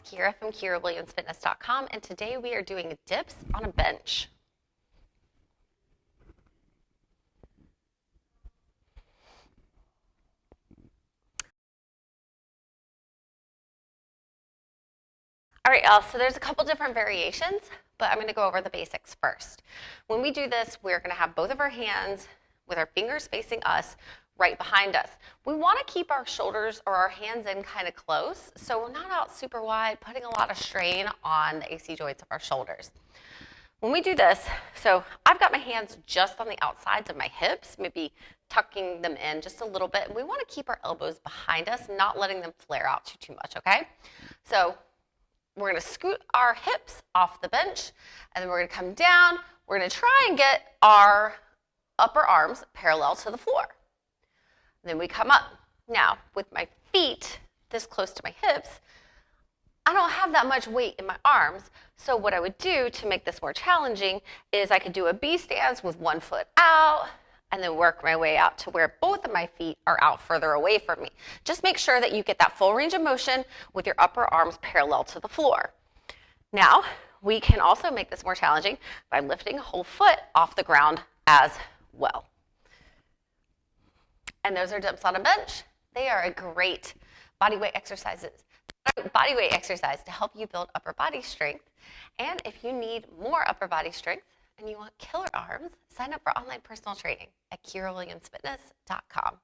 Kyra from KyraWilliamsFitness.com, and today we are doing dips on a bench. All right, y'all, so there's a couple different variations, but I'm going to go over the basics first. When we do this, we're going to have both of our hands with our fingers facing us right behind us. We want to keep our shoulders or our hands in kind of close, so we're not out super wide, putting a lot of strain on the AC joints of our shoulders. When we do this, so I've got my hands just on the outsides of my hips, maybe tucking them in just a little bit. We want to keep our elbows behind us, not letting them flare out too much, okay? So we're going to scoot our hips off the bench, and then we're going to come down. We're going to try and get our upper arms parallel to the floor. Then we come up. Now, with my feet this close to my hips, I don't have that much weight in my arms, so what I would do to make this more challenging is I could do a B stance with one foot out, and then work my way out to where both of my feet are out further away from me. Just make sure that you get that full range of motion with your upper arms parallel to the floor. Now, we can also make this more challenging by lifting a whole foot off the ground as well. And those are dips on a bench. They are a great bodyweight exercise to help you build upper body strength. And if you need more upper body strength, and you want killer arms, sign up for online personal training at KyraWilliamsFitness.com.